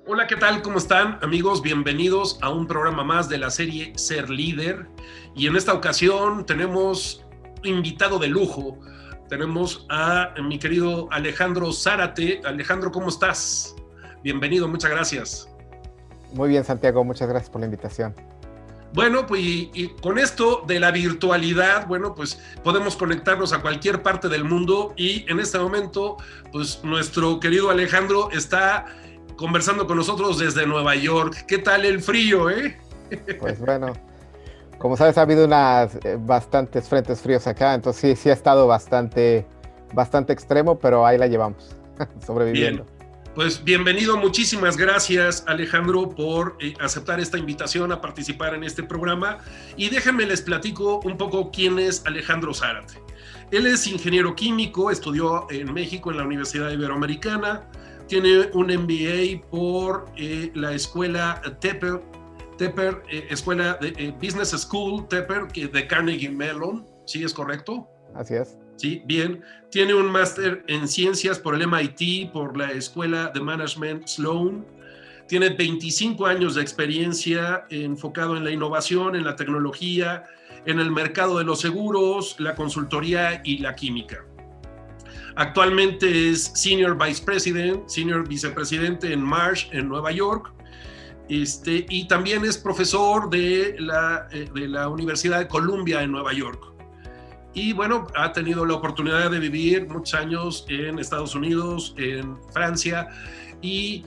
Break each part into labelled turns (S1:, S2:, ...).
S1: Hola, ¿qué tal? ¿Cómo están, amigos? Bienvenidos a un programa más de la serie Ser Líder. Y en esta ocasión tenemos invitado de lujo. Tenemos a mi querido Alejandro Zárate. Alejandro, ¿cómo estás? Bienvenido, muchas gracias.
S2: Muy bien, Santiago, muchas gracias por la invitación.
S1: Bueno, pues y con esto de la virtualidad, bueno, pues podemos conectarnos a cualquier parte del mundo y en este momento, pues nuestro querido Alejandro está conversando con nosotros desde Nueva York. ¿Qué tal el frío, eh?
S2: Pues bueno, como sabes, ha habido bastantes frentes fríos acá, entonces sí ha estado bastante extremo, pero ahí la llevamos,
S1: Bien,
S2: sobreviviendo.
S1: pues bienvenido, muchísimas gracias Alejandro por aceptar esta invitación a participar en este programa y déjenme les platico un poco quién es Alejandro Zárate. Él es ingeniero químico, estudió en México en la Universidad Iberoamericana, tiene un MBA por la escuela Tepper, escuela de Business School Tepper de Carnegie Mellon, ¿sí es correcto?
S2: Así es.
S1: Sí, bien. Tiene un máster en ciencias por el MIT, por la Escuela de Management Sloan. Tiene 25 años de experiencia enfocado en la innovación, en la tecnología, en el mercado de los seguros, la consultoría y la química. Actualmente es Senior Vice President, Senior Vicepresidente en Marsh, en Nueva York. Y también es profesor de la Universidad de Columbia en Nueva York. Y bueno, ha tenido la oportunidad de vivir muchos años en Estados Unidos, en Francia, y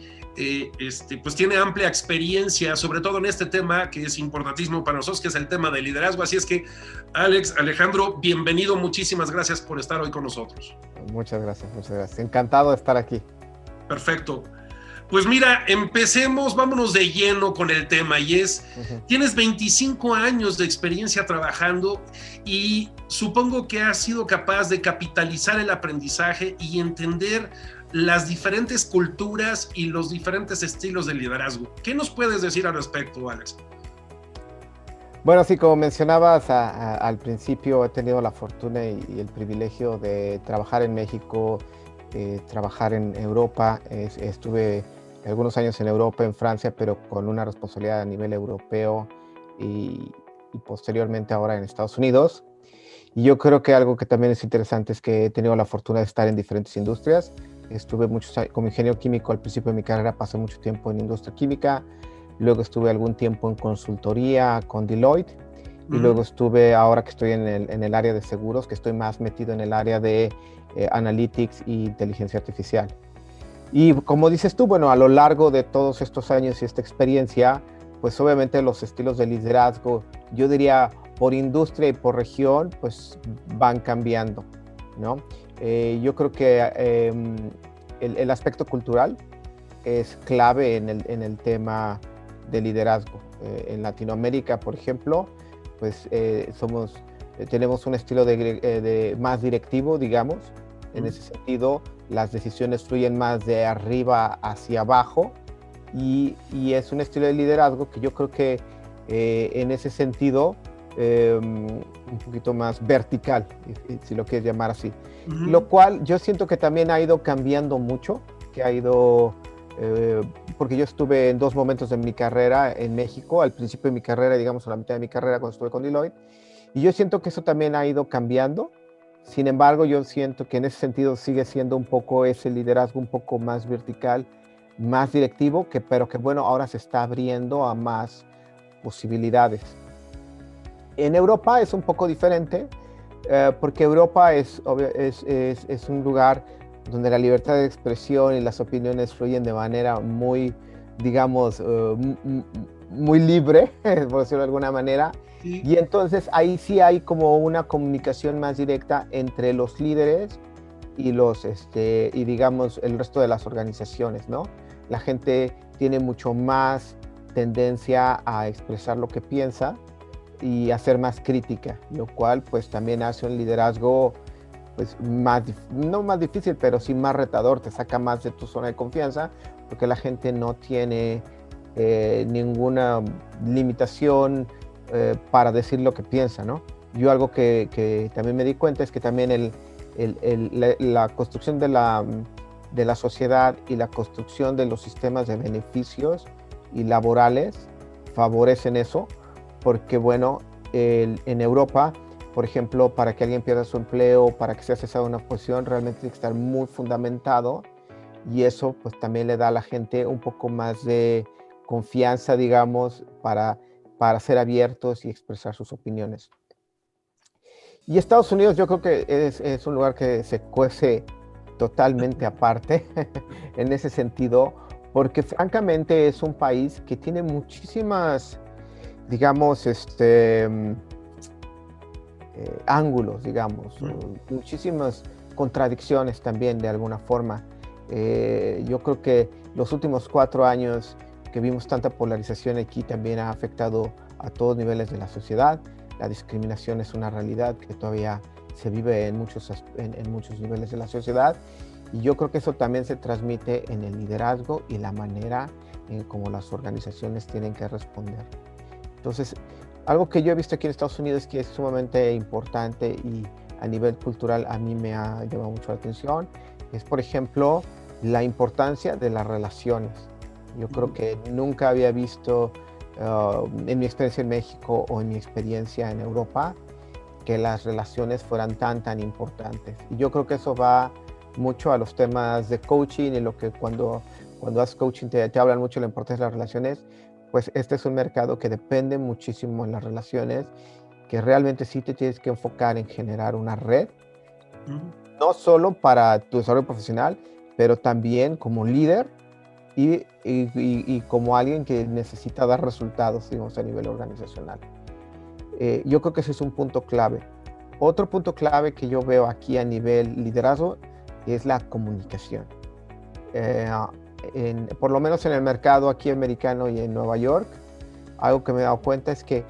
S1: pues tiene amplia experiencia, sobre todo en este tema que es importantísimo para nosotros, que es el tema del liderazgo. Así es que, Alejandro, bienvenido, muchísimas gracias por estar hoy con nosotros.
S2: Muchas gracias. Encantado de estar aquí.
S1: Perfecto. Pues mira, empecemos, vámonos de lleno con el tema y tienes 25 años de experiencia trabajando y supongo que has sido capaz de capitalizar el aprendizaje y entender las diferentes culturas y los diferentes estilos de liderazgo. ¿Qué nos puedes decir al respecto, Alex?
S2: Bueno, sí, como mencionabas al principio, he tenido la fortuna y el privilegio de trabajar en México, trabajar en Europa. Estuve algunos años en Europa, en Francia, pero con una responsabilidad a nivel europeo y posteriormente ahora en Estados Unidos. Y yo creo que algo que también es interesante es que he tenido la fortuna de estar en diferentes industrias. Estuve muchos años como ingeniero químico al principio de mi carrera, pasé mucho tiempo en industria química, luego estuve algún tiempo en consultoría con Deloitte y luego estuve, ahora que estoy en el área de seguros, que estoy más metido en el área de analytics e inteligencia artificial. Y como dices tú, bueno, a lo largo de todos estos años y esta experiencia, pues obviamente los estilos de liderazgo, yo diría por industria y por región, pues van cambiando, ¿no? Yo creo que el aspecto cultural es clave en el tema de liderazgo. En Latinoamérica, por ejemplo, pues tenemos un estilo de más directivo, digamos. En ese sentido, las decisiones fluyen más de arriba hacia abajo y es un estilo de liderazgo que yo creo que en ese sentido un poquito más vertical, si lo quieres llamar así. Lo cual yo siento que también ha ido cambiando mucho, que ha ido, porque yo estuve en dos momentos de mi carrera en México, al principio de mi carrera, digamos a la mitad de mi carrera cuando estuve con Deloitte, y yo siento que eso también ha ido cambiando. Sin embargo, yo siento que en ese sentido sigue siendo un poco ese liderazgo un poco más vertical, más directivo, pero que bueno, ahora se está abriendo a más posibilidades. En Europa es un poco diferente, porque Europa es un lugar donde la libertad de expresión y las opiniones fluyen de manera muy, digamos, muy libre, por decirlo de alguna manera. Sí. Y entonces ahí sí hay como una comunicación más directa entre los líderes y y digamos el resto de las organizaciones, ¿no? La gente tiene mucho más tendencia a expresar lo que piensa y a ser más crítica, lo cual pues también hace un liderazgo pues no más difícil, pero sí más retador, te saca más de tu zona de confianza, porque la gente no tiene ninguna limitación para decir lo que piensa, ¿no? Yo algo que también me di cuenta es que también la construcción de de la sociedad y la construcción de los sistemas de beneficios y laborales favorecen eso, porque bueno, en Europa, por ejemplo, para que alguien pierda su empleo, para que sea cesado de una posición, realmente tiene que estar muy fundamentado, y eso pues también le da a la gente un poco más de confianza, digamos, para ser abiertos y expresar sus opiniones. Y Estados Unidos yo creo que es un lugar que se cuece totalmente aparte en ese sentido, porque francamente es un país que tiene muchísimas, digamos, ángulos, digamos, muchísimas contradicciones también de alguna forma. Yo creo que los últimos 4 años que vimos tanta polarización aquí también ha afectado a todos niveles de la sociedad. La discriminación es una realidad que todavía se vive en muchos niveles de la sociedad, y yo creo que eso también se transmite en el liderazgo y la manera en cómo las organizaciones tienen que responder. Entonces, algo que yo he visto aquí en Estados Unidos que es sumamente importante y a nivel cultural a mí me ha llamado mucho la atención es, por ejemplo, la importancia de las relaciones. Yo creo que nunca había visto en mi experiencia en México o en mi experiencia en Europa que las relaciones fueran tan importantes. Y yo creo que eso va mucho a los temas de coaching, y lo que cuando haces coaching te hablan mucho de la importancia de las relaciones. Pues este es un mercado que depende muchísimo en las relaciones, que realmente sí te tienes que enfocar en generar una red, no solo para tu desarrollo profesional, pero también como líder y como alguien que necesita dar resultados, digamos, a nivel organizacional. Yo creo que ese es un punto clave. Otro punto clave que yo veo aquí a nivel liderazgo es la comunicación. Por lo menos en el mercado aquí americano y en Nueva York, algo que me he dado cuenta es que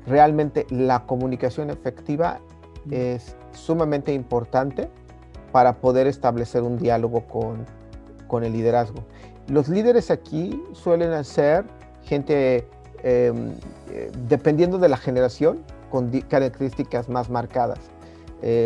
S2: realmente la comunicación efectiva es sumamente importante para poder establecer un diálogo con el liderazgo. Los líderes aquí suelen ser gente, dependiendo de la generación, con características más marcadas.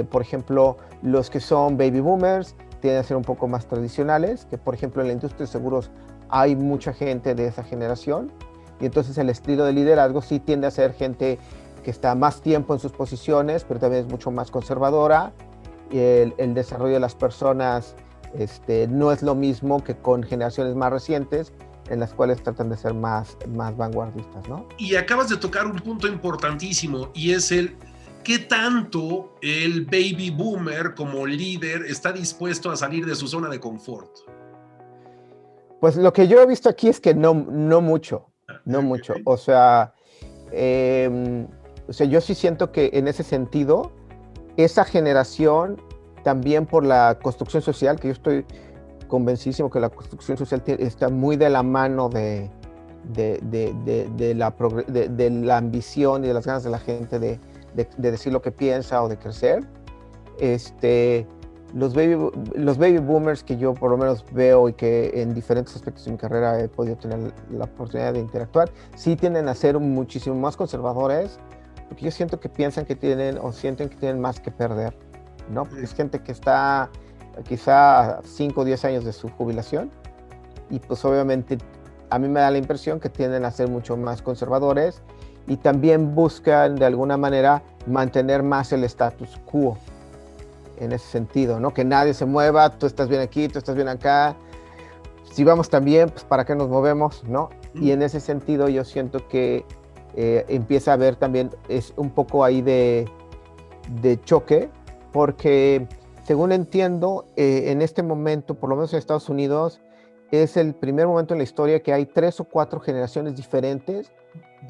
S2: Por ejemplo, los que son baby boomers tienden a ser un poco más tradicionales, que por ejemplo en la industria de seguros hay mucha gente de esa generación, y entonces el estilo de liderazgo sí tiende a ser gente que está más tiempo en sus posiciones, pero también es mucho más conservadora. El desarrollo de las personas no es lo mismo que con generaciones más recientes, en las cuales tratan de ser más vanguardistas, ¿no?
S1: Y acabas de tocar un punto importantísimo, y es ¿qué tanto el baby boomer como líder está dispuesto a salir de su zona de confort?
S2: Pues lo que yo he visto aquí es que no mucho. O sea, yo sí siento que en ese sentido, esa generación, también por la construcción social, que yo estoy convencidísimo que la construcción social está muy de la mano de la ambición y de las ganas de la gente de decir lo que piensa o de crecer. Los baby boomers que yo por lo menos veo y que en diferentes aspectos de mi carrera he podido tener la oportunidad de interactuar, sí tienden a ser muchísimo más conservadores, porque yo siento que piensan que tienen o sienten que tienen más que perder, ¿no? Porque es gente que está quizá a 5 o 10 años de su jubilación, y pues obviamente a mí me da la impresión que tienden a ser mucho más conservadores, y también buscan de alguna manera mantener más el status quo en ese sentido, ¿no? Que nadie se mueva, tú estás bien aquí, tú estás bien acá, si vamos tan bien, pues ¿para qué nos movemos, no? Y en ese sentido yo siento que empieza a haber también es un poco ahí de choque, porque según entiendo, en este momento, por lo menos en Estados Unidos, es el primer momento en la historia que hay 3 o 4 generaciones diferentes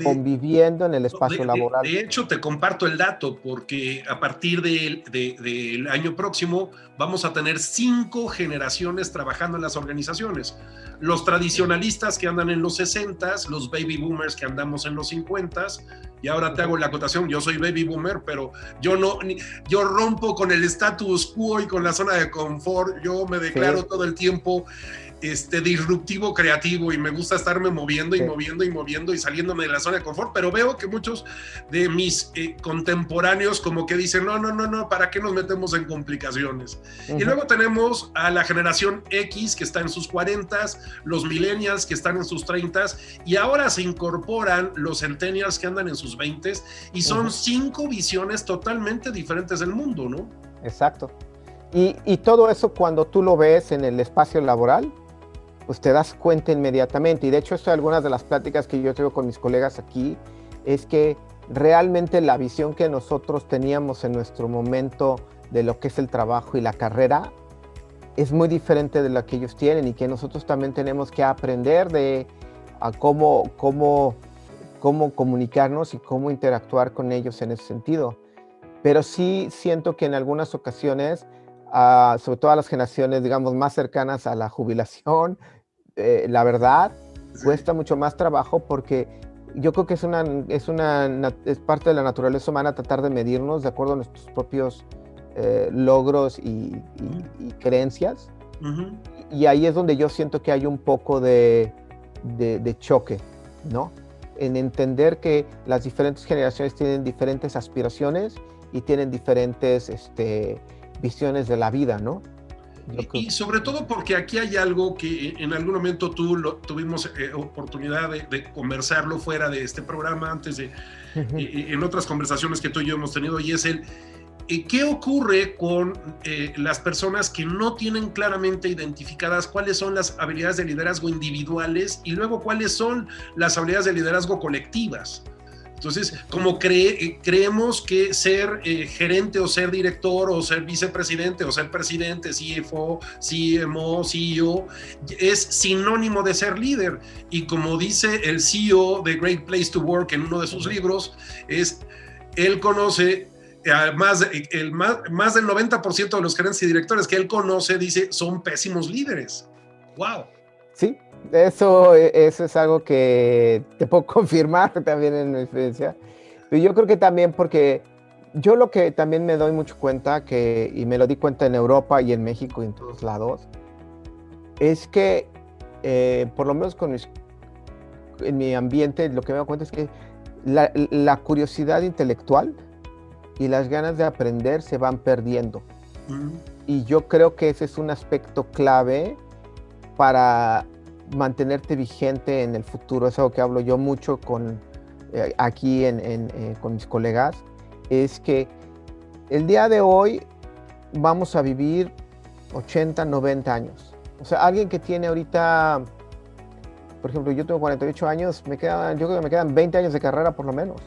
S2: conviviendo en el espacio laboral.
S1: De hecho, te comparto el dato, porque a partir del año próximo vamos a tener 5 generaciones trabajando en las organizaciones. Los tradicionalistas que andan en los 60s, los baby boomers que andamos en los 50s, y ahora te hago la acotación, yo soy baby boomer, pero yo rompo con el status quo y con la zona de confort, yo me declaro todo el tiempo disruptivo creativo y me gusta estarme moviendo y
S2: Sí.
S1: moviendo y moviendo y saliéndome de la zona de confort, pero veo que muchos de mis contemporáneos como que dicen, no, ¿para qué nos metemos en complicaciones? Y luego tenemos a la generación X que está en sus 40s, los millennials que están en sus 30s y ahora se incorporan los centennials que andan en sus 20s y son 5 visiones totalmente diferentes del mundo, ¿no?
S2: Exacto. Y todo eso cuando tú lo ves en el espacio laboral, pues te das cuenta inmediatamente. Y de hecho, esto es algunas de las pláticas que yo tengo con mis colegas aquí, es que realmente la visión que nosotros teníamos en nuestro momento de lo que es el trabajo y la carrera es muy diferente de la que ellos tienen y que nosotros también tenemos que aprender a cómo comunicarnos y cómo interactuar con ellos en ese sentido. Pero sí siento que en algunas ocasiones, sobre todo a las generaciones, digamos, más cercanas a la jubilación, la verdad,
S1: Sí.
S2: cuesta mucho más trabajo porque yo creo que es parte de la naturaleza humana tratar de medirnos de acuerdo a nuestros propios logros y creencias. Y ahí es donde yo siento que hay un poco de choque, ¿no? En entender que las diferentes generaciones tienen diferentes aspiraciones y tienen diferentes visiones de la vida, ¿no?
S1: Y sobre todo porque aquí hay algo que en algún momento tuvimos oportunidad de conversarlo fuera de este programa, antes de en otras conversaciones que tú y yo hemos tenido, y es ¿qué ocurre con las personas que no tienen claramente identificadas cuáles son las habilidades de liderazgo individuales y luego cuáles son las habilidades de liderazgo colectivas? Entonces, como creemos que ser gerente o ser director o ser vicepresidente o ser presidente, CFO, CMO, CEO, es sinónimo de ser líder. Y como dice el CEO de Great Place to Work en uno de sus libros, él conoce más del 90% de los gerentes y directores que él conoce, dice, son pésimos líderes. ¡Wow!
S2: Sí, eso es algo que te puedo confirmar también en mi experiencia. Pero yo creo que también porque yo lo que también me doy mucho cuenta, y me lo di cuenta en Europa y en México y en todos lados, es que por lo menos en mi ambiente lo que me doy cuenta es que la curiosidad intelectual y las ganas de aprender se van perdiendo. Y yo creo que ese es un aspecto clave para mantenerte vigente en el futuro. Es algo que hablo yo mucho aquí con mis colegas, es que el día de hoy vamos a vivir 80, 90 años. O sea, alguien que tiene ahorita, por ejemplo, yo tengo 48 años, yo creo que me quedan 20 años de carrera por lo menos.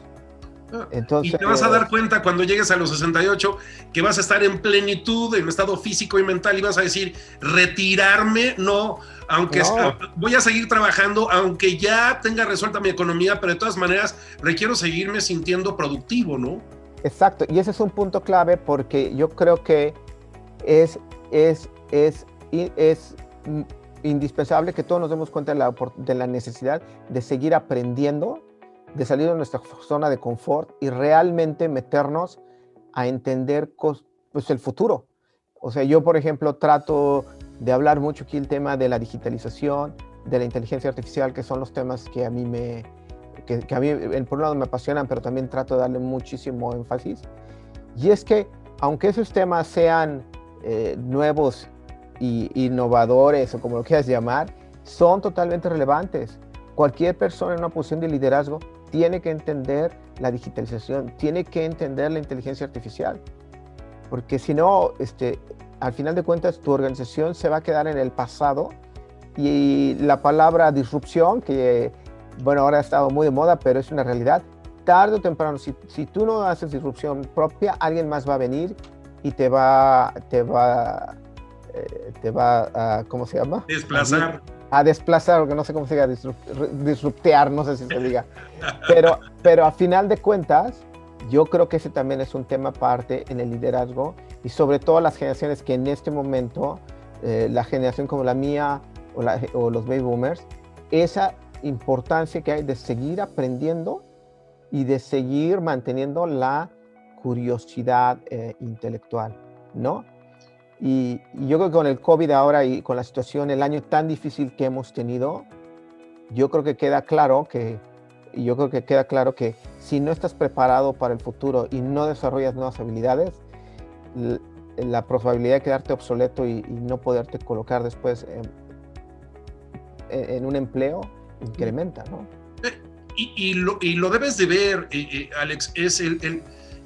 S2: Entonces,
S1: y te vas a dar cuenta cuando llegues a los 68 que vas a estar en plenitud, en estado físico y mental, y vas a decir, retirarme, no, voy a seguir trabajando, aunque ya tenga resuelta mi economía, pero de todas maneras requiero seguirme sintiendo productivo, ¿no?
S2: Exacto, y ese es un punto clave porque yo creo que es indispensable que todos nos demos cuenta de la necesidad de seguir aprendiendo, de salir de nuestra zona de confort y realmente meternos a entender pues, el futuro. O sea, yo, por ejemplo, trato de hablar mucho aquí el tema de la digitalización, de la inteligencia artificial, que son los temas que a mí por un lado me apasionan, pero también trato de darle muchísimo énfasis. Y es que, aunque esos temas sean nuevos e innovadores, o como lo quieras llamar, son totalmente relevantes. Cualquier persona en una posición de liderazgo tiene que entender la digitalización, tiene que entender la inteligencia artificial, porque si no, al final de cuentas, tu organización se va a quedar en el pasado y la palabra disrupción, que bueno, ahora ha estado muy de moda, pero es una realidad, tarde o temprano, si tú no haces disrupción propia, alguien más va a venir y te va a, ¿cómo se llama?
S1: Desplazar.
S2: A desplazar, porque no sé cómo se diga, disruptear, no sé si se diga. Pero a final de cuentas, yo creo que ese también es un tema aparte en el liderazgo y sobre todo las generaciones que en este momento, la generación como la mía o los baby boomers, esa importancia que hay de seguir aprendiendo y de seguir manteniendo la curiosidad intelectual, ¿no? Y yo creo que con el COVID ahora y con la situación, el año tan difícil que hemos tenido, yo creo que queda claro que, si no estás preparado para el futuro y no desarrollas nuevas habilidades, la probabilidad de quedarte obsoleto y no poderte colocar después en un empleo incrementa, ¿no?
S1: Y lo debes de ver, Alex, es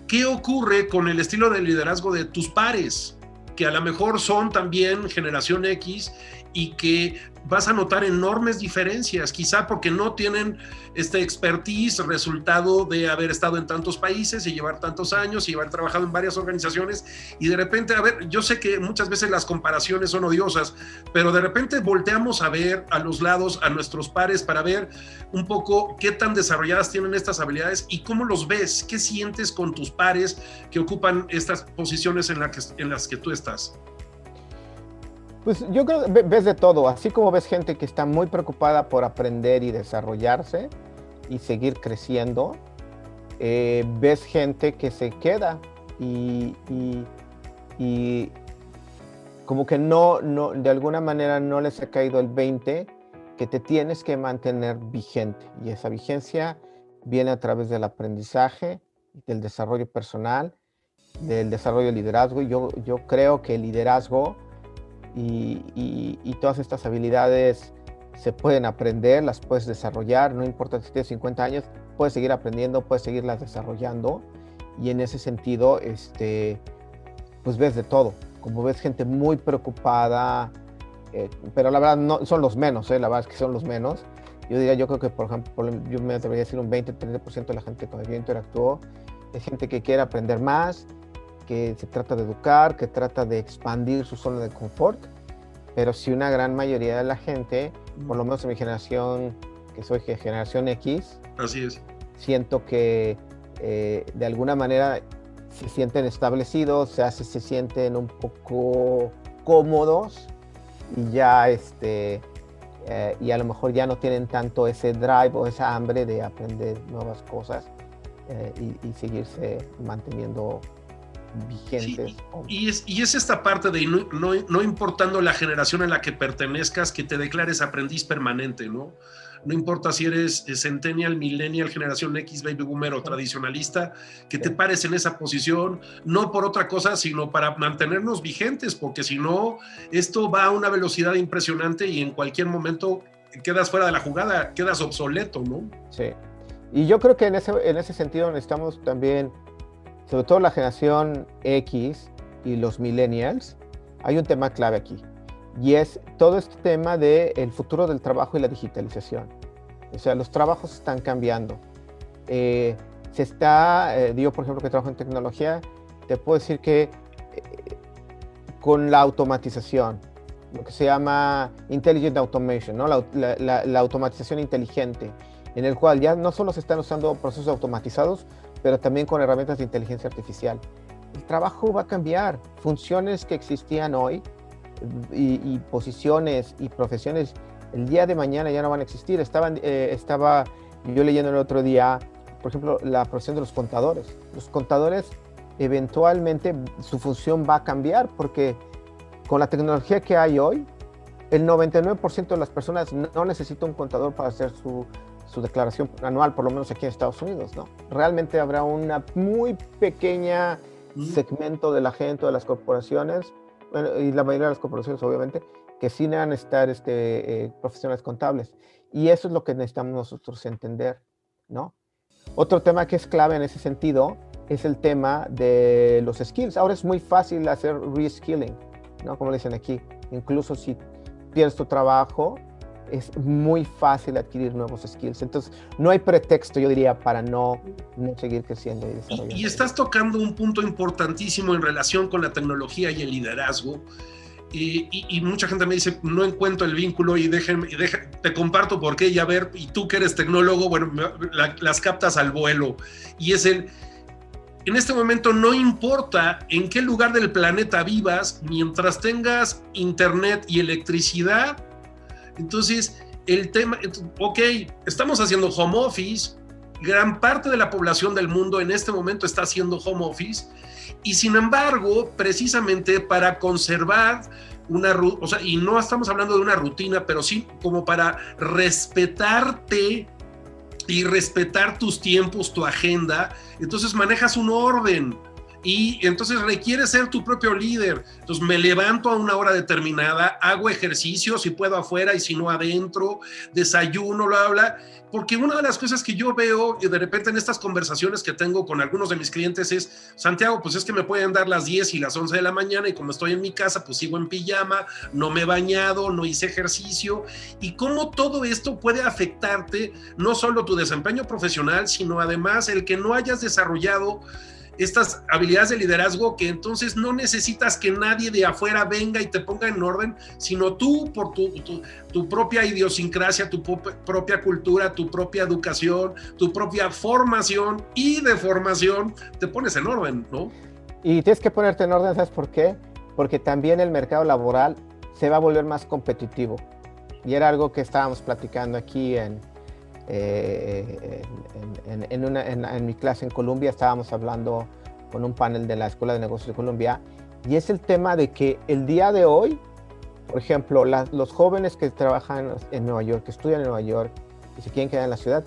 S1: ¿qué ocurre con el estilo de liderazgo de tus pares? Que a lo mejor son también generación X y que vas a notar enormes diferencias, quizá porque no tienen este expertise, resultado de haber estado en tantos países y llevar tantos años y haber trabajado en varias organizaciones, y de repente, a ver, yo sé que muchas veces las comparaciones son odiosas, pero de repente volteamos a ver a los lados a nuestros pares para ver un poco qué tan desarrolladas tienen estas habilidades y cómo los ves, qué sientes con tus pares que ocupan estas posiciones en las que tú estás.
S2: Pues yo creo que ves de todo, así como ves gente que está muy preocupada por aprender y desarrollarse y seguir creciendo, ves gente que se queda y como que no, de alguna manera no les ha caído el 20 que te tienes que mantener vigente, y esa vigencia viene a través del aprendizaje, del desarrollo personal, del desarrollo de liderazgo. Yo creo que el liderazgo y todas estas habilidades se pueden aprender, las puedes desarrollar, no importa si tienes 50 años, puedes seguir aprendiendo, puedes seguirlas desarrollando, y en ese sentido, pues ves de todo, como ves gente muy preocupada, pero la verdad no, son los menos, la verdad es que son los menos. Yo creo que, por ejemplo, yo me atrevería a decir un 20-30% de la gente con la que yo interactúo es gente que quiere aprender más, que se trata de educar, que trata de expandir su zona de confort, pero sí una gran mayoría de la gente, por lo menos en mi generación, que soy generación X,
S1: así es,
S2: siento que de alguna manera se sienten establecidos, se sienten un poco cómodos y ya y a lo mejor ya no tienen tanto ese drive o esa hambre de aprender nuevas cosas y seguirse manteniendo vigentes.
S1: Sí, y es esta parte de no importando la generación a la que pertenezcas, que te declares aprendiz permanente, ¿no? No importa si eres centennial, millennial, generación X, baby boomer o tradicionalista, que te pares en esa posición, no por otra cosa, sino para mantenernos vigentes, porque si no, esto va a una velocidad impresionante y en cualquier momento quedas fuera de la jugada, quedas obsoleto, ¿no?
S2: Sí, y yo creo que en ese sentido necesitamos también, sobre todo la generación X y los millennials, hay un tema clave aquí, y es todo este tema del futuro del trabajo y la digitalización. O sea, los trabajos están cambiando. Yo, por ejemplo, que trabajo en tecnología, te puedo decir que con la automatización, lo que se llama Intelligent Automation, ¿no? La automatización inteligente, en el cual ya no solo se están usando procesos automatizados, pero también con herramientas de inteligencia artificial. El trabajo va a cambiar. Funciones que existían hoy y posiciones y profesiones el día de mañana ya no van a existir. Estaba yo leyendo el otro día, por ejemplo, la profesión de los contadores. Los contadores eventualmente su función va a cambiar porque con la tecnología que hay hoy, el 99% de las personas no necesita un contador para hacer su declaración anual, por lo menos aquí en Estados Unidos, ¿no? Realmente habrá una muy pequeña segmento de la gente, de las corporaciones, bueno, y la mayoría de las corporaciones obviamente, que sí van a estar profesionales contables. Y eso es lo que necesitamos nosotros entender, ¿no? Otro tema que es clave en ese sentido es el tema de los skills. Ahora es muy fácil hacer reskilling, ¿no? Como le dicen aquí, incluso si pierdes tu trabajo, es muy fácil adquirir nuevos skills. Entonces, no hay pretexto, yo diría, para no seguir creciendo y desarrollando.
S1: Y estás tocando un punto importantísimo en relación con la tecnología y el liderazgo. Y mucha gente me dice, no encuentro el vínculo y te comparto por qué, y a ver, y tú que eres tecnólogo, bueno, las captas al vuelo. Y es en este momento no importa en qué lugar del planeta vivas, mientras tengas internet y electricidad. Entonces, el tema, ok, estamos haciendo home office, gran parte de la población del mundo en este momento está haciendo home office, Y sin embargo, precisamente para conservar una rutina, o sea, y no estamos hablando de una rutina, pero sí como para respetarte y respetar tus tiempos, tu agenda, entonces manejas un orden. Y entonces requiere ser tu propio líder. Entonces me levanto a una hora determinada, hago ejercicio, si puedo afuera y si no adentro, desayuno, bla, bla, bla. Porque una de las cosas que yo veo de repente en estas conversaciones que tengo con algunos de mis clientes es, Santiago, pues es que me pueden dar las 10 y las 11 de la mañana y como estoy en mi casa, pues sigo en pijama, no me he bañado, no hice ejercicio. Y cómo todo esto puede afectarte no solo tu desempeño profesional, sino además el que no hayas desarrollado estas habilidades de liderazgo, que entonces no necesitas que nadie de afuera venga y te ponga en orden, sino tú por tu propia idiosincrasia, tu propia cultura, tu propia educación, tu propia formación y deformación, te pones en orden, ¿no?
S2: Y tienes que ponerte en orden, ¿sabes por qué? Porque también el mercado laboral se va a volver más competitivo. Y era algo que estábamos platicando aquí en mi clase en Columbia. Estábamos hablando con un panel de la Escuela de Negocios de Columbia, y es el tema de que el día de hoy, por ejemplo, los jóvenes que trabajan en Nueva York, que estudian en Nueva York y se quieren quedar en la ciudad,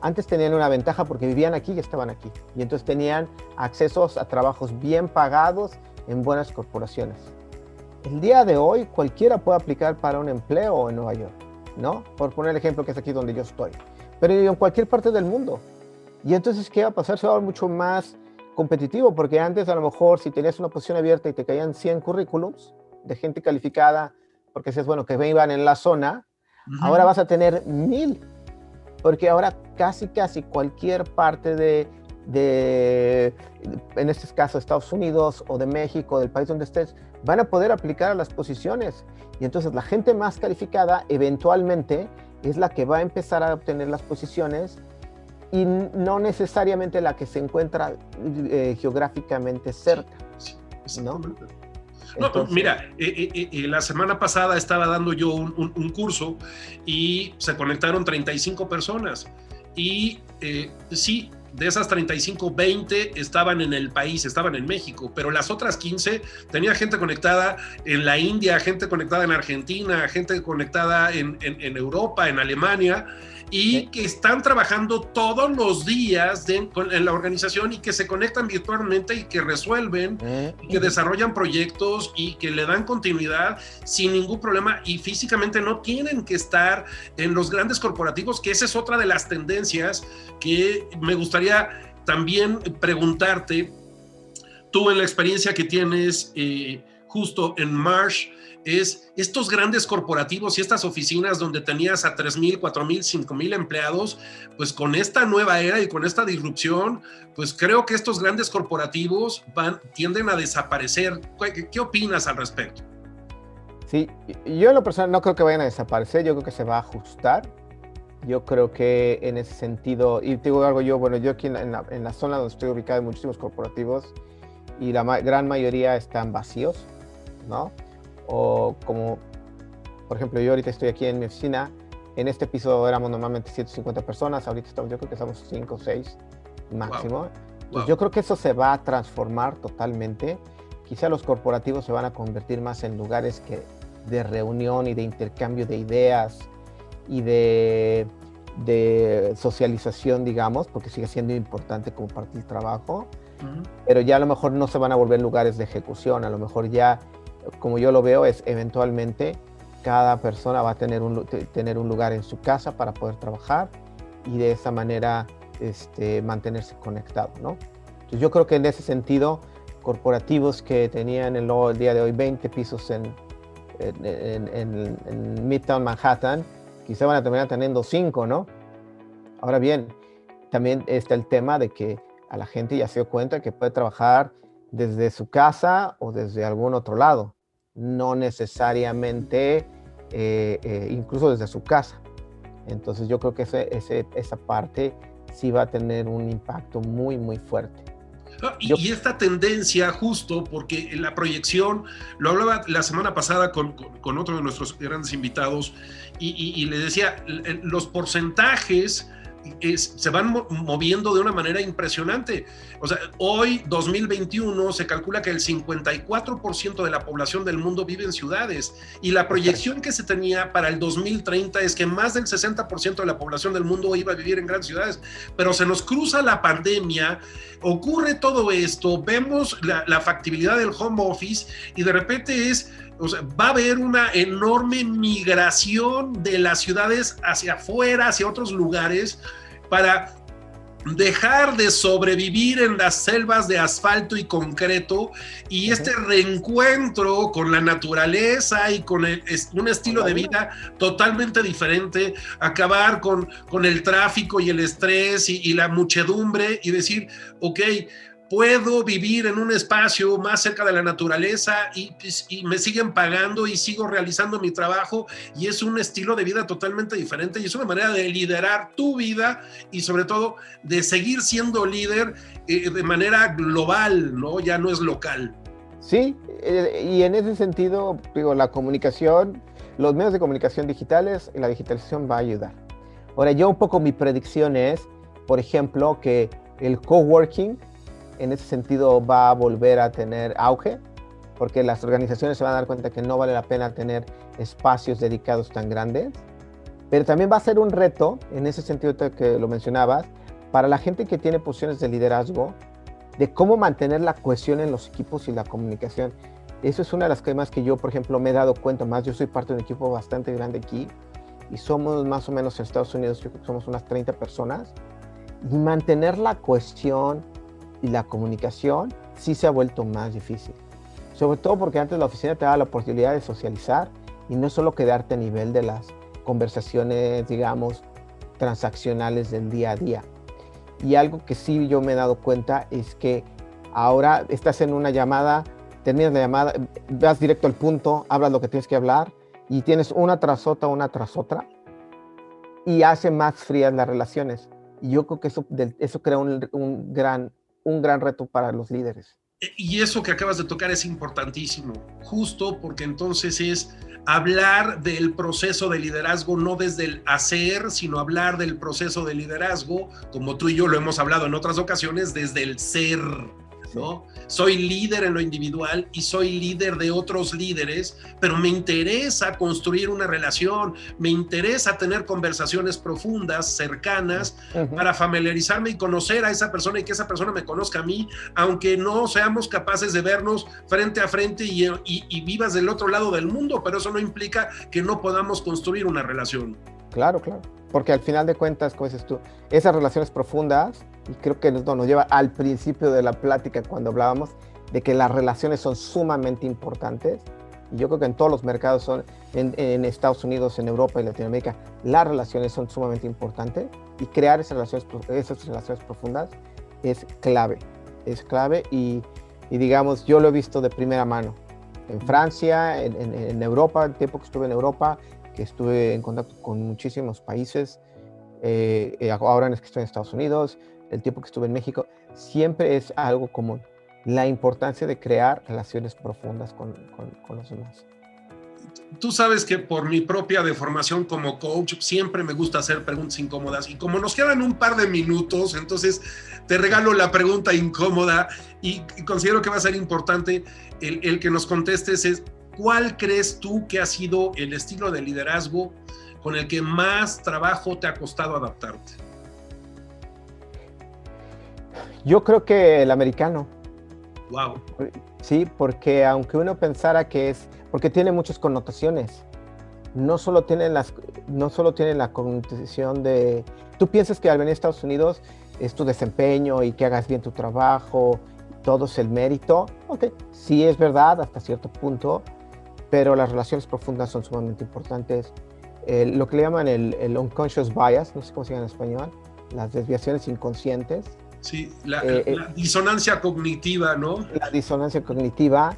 S2: antes tenían una ventaja porque vivían aquí y estaban aquí, y entonces tenían accesos a trabajos bien pagados en buenas corporaciones. El día de hoy cualquiera puede aplicar para un empleo en Nueva York, ¿no? Por poner el ejemplo que es aquí donde yo estoy, pero en cualquier parte del mundo. Y entonces, ¿qué va a pasar? Se va a ver mucho más competitivo, porque antes a lo mejor si tenías una posición abierta y te caían 100 currículums de gente calificada, porque decías, bueno, que iban en la zona, ahora vas a tener 1000, porque ahora casi cualquier parte en este caso, Estados Unidos o de México, del país donde estés, van a poder aplicar a las posiciones. Y entonces la gente más calificada eventualmente es la que va a empezar a obtener las posiciones, y no necesariamente la que se encuentra geográficamente cerca.
S1: Sí, ¿no? Entonces, mira, la semana pasada estaba dando yo un curso y se conectaron 35 personas y sí, de esas 35, 20 estaban en el país, estaban en México, pero las otras 15 tenía gente conectada en la India, gente conectada en Argentina, gente conectada en Europa, en Alemania, y que están trabajando todos los días en la organización y que se conectan virtualmente y que resuelven, y que desarrollan proyectos y que le dan continuidad sin ningún problema, y físicamente no tienen que estar en los grandes corporativos, que esa es otra de las tendencias que me gustaría también preguntarte, tú en la experiencia que tienes justo en Marsh, es estos grandes corporativos y estas oficinas donde tenías a 3,000, 4,000, 5,000 empleados, pues con esta nueva era y con esta disrupción, pues creo que estos grandes corporativos tienden a desaparecer. ¿Qué opinas al respecto?
S2: Sí, yo en lo personal no creo que vayan a desaparecer, yo creo que se va a ajustar. Yo creo que en ese sentido, y te digo algo, yo aquí en la zona donde estoy ubicado hay muchísimos corporativos y la gran mayoría están vacíos, ¿no? O como, por ejemplo, yo ahorita estoy aquí en mi oficina, en este piso éramos normalmente 150 personas, ahorita yo creo que estamos 5 o 6 máximo. Wow. Entonces, yo creo que eso se va a transformar totalmente. Quizá los corporativos se van a convertir más en lugares de reunión y de intercambio de ideas y de socialización, digamos, porque sigue siendo importante como parte del trabajo, pero ya a lo mejor no se van a volver lugares de ejecución, a lo mejor ya, como yo lo veo, es eventualmente cada persona va a tener un lugar en su casa para poder trabajar y de esa manera mantenerse conectado, ¿no? Entonces yo creo que en ese sentido, corporativos que tenían el día de hoy 20 pisos en Midtown Manhattan, quizá van a terminar teniendo 5, ¿no? Ahora bien, también está el tema de que a la gente ya se dio cuenta que puede trabajar desde su casa o desde algún otro lado, no necesariamente incluso desde su casa. Entonces yo creo que esa parte sí va a tener un impacto muy, muy fuerte.
S1: Y esta tendencia, justo porque la proyección, lo hablaba la semana pasada con otro de nuestros grandes invitados, y le decía, los porcentajes se van moviendo de una manera impresionante. O sea, hoy, 2021, se calcula que el 54% de la población del mundo vive en ciudades, y la proyección que se tenía para el 2030 es que más del 60% de la población del mundo iba a vivir en grandes ciudades. Pero se nos cruza la pandemia, ocurre todo esto, vemos la factibilidad del home office, y de repente o sea, va a haber una enorme migración de las ciudades hacia afuera, hacia otros lugares, para dejar de sobrevivir en las selvas de asfalto y concreto, y este reencuentro con la naturaleza y con un estilo de vida totalmente diferente, acabar con el tráfico y el estrés y la muchedumbre, y decir, ok, puedo vivir en un espacio más cerca de la naturaleza y me siguen pagando y sigo realizando mi trabajo, y es un estilo de vida totalmente diferente, y es una manera de liderar tu vida y sobre todo de seguir siendo líder de manera global, ¿no? Ya no es local.
S2: Sí, y en ese sentido, digo, la comunicación, los medios de comunicación digitales, la digitalización va a ayudar. Ahora, yo un poco mi predicción es, por ejemplo, que el coworking en ese sentido va a volver a tener auge, porque las organizaciones se van a dar cuenta que no vale la pena tener espacios dedicados tan grandes, pero también va a ser un reto, en ese sentido que lo mencionabas, para la gente que tiene posiciones de liderazgo, de cómo mantener la cohesión en los equipos y la comunicación. Eso es una de las temas que yo, por ejemplo, me he dado cuenta más. Yo soy parte de un equipo bastante grande aquí, y somos más o menos en Estados Unidos, yo creo que somos unas 30 personas, y mantener la cohesión y la comunicación sí se ha vuelto más difícil. Sobre todo porque antes la oficina te daba la oportunidad de socializar y no solo quedarte a nivel de las conversaciones, digamos, transaccionales del día a día. Y algo que sí yo me he dado cuenta es que ahora estás en una llamada, terminas la llamada, vas directo al punto, hablas lo que tienes que hablar, y tienes una tras otra, y hace más frías las relaciones. Y yo creo que eso crea un gran reto para los líderes.
S1: Y eso que acabas de tocar es importantísimo, justo porque entonces es hablar del proceso de liderazgo no desde el hacer, sino hablar del proceso de liderazgo, como tú y yo lo hemos hablado en otras ocasiones, desde el ser, ¿no? Soy líder en lo individual y soy líder de otros líderes, pero me interesa construir una relación, me interesa tener conversaciones profundas, cercanas, para familiarizarme y conocer a esa persona, y que esa persona me conozca a mí, aunque no seamos capaces de vernos frente a frente y vivas del otro lado del mundo, pero eso no implica que no podamos construir una relación.
S2: Claro, porque al final de cuentas, como dices tú, esas relaciones profundas, y creo que nos lleva al principio de la plática cuando hablábamos de que las relaciones son sumamente importantes, y yo creo que en todos los mercados en Estados Unidos, en Europa y Latinoamérica, las relaciones son sumamente importantes, y crear esas relaciones profundas es clave, y digamos, yo lo he visto de primera mano, en Francia, en Europa, el tiempo que estuve en Europa, que estuve en contacto con muchísimos países, ahora en que estoy en Estados Unidos, el tiempo que estuve en México, siempre es algo común, la importancia de crear relaciones profundas con los demás.
S1: Tú sabes que por mi propia deformación como coach, siempre me gusta hacer preguntas incómodas, y como nos quedan un par de minutos, entonces te regalo la pregunta incómoda, y considero que va a ser importante el que nos contestes es, ¿cuál crees tú que ha sido el estilo de liderazgo con el que más trabajo te ha costado adaptarte?
S2: Yo creo que el americano.
S1: Wow.
S2: Sí, porque aunque uno pensara que es, porque tiene muchas connotaciones, no solo tiene la connotación de, tú piensas que al venir a Estados Unidos es tu desempeño y que hagas bien tu trabajo, todo es el mérito. Ok, sí es verdad hasta cierto punto, pero las relaciones profundas son sumamente importantes. Lo que le llaman el unconscious bias, no sé cómo se llama en español, las desviaciones inconscientes.
S1: Sí, la disonancia cognitiva, ¿no?
S2: La disonancia cognitiva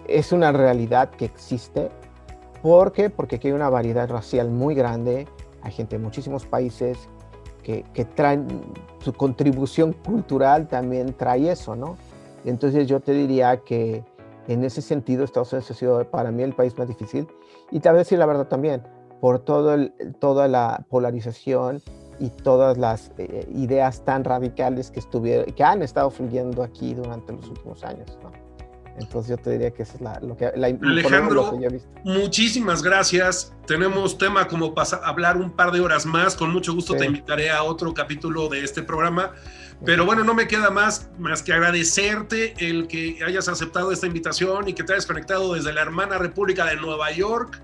S2: es una realidad que existe. ¿Por qué? Porque aquí hay una variedad racial muy grande, hay gente de muchísimos países que traen, su contribución cultural también trae eso, ¿no? Entonces yo te diría que en ese sentido Estados Unidos ha sido para mí el país más difícil, y tal vez decir la verdad también, por toda la polarización y todas las ideas tan radicales que han estado fluyendo aquí durante los últimos años, ¿no? Entonces yo te diría que esa es
S1: Alejandro,
S2: lo que yo he visto.
S1: Muchísimas gracias. Tenemos tema como para hablar un par de horas más. Con mucho gusto te invitaré a otro capítulo de este programa. Pero bueno, no me queda más que agradecerte el que hayas aceptado esta invitación y que te hayas conectado desde la hermana República de Nueva York.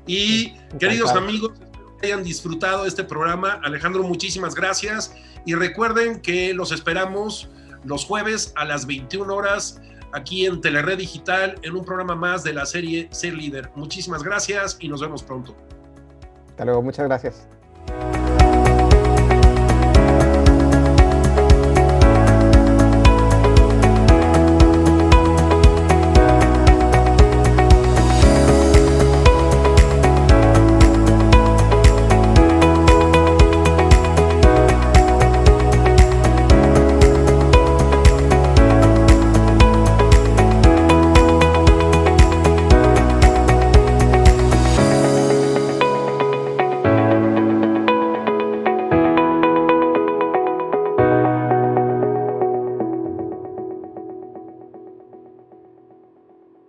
S1: Y queridos amigos, espero que hayan disfrutado este programa. Alejandro, muchísimas gracias. Y recuerden que los esperamos los jueves a las 21 horas aquí en Telered Digital, en un programa más de la serie Ser Líder. Muchísimas gracias y nos vemos pronto.
S2: Hasta luego, muchas gracias.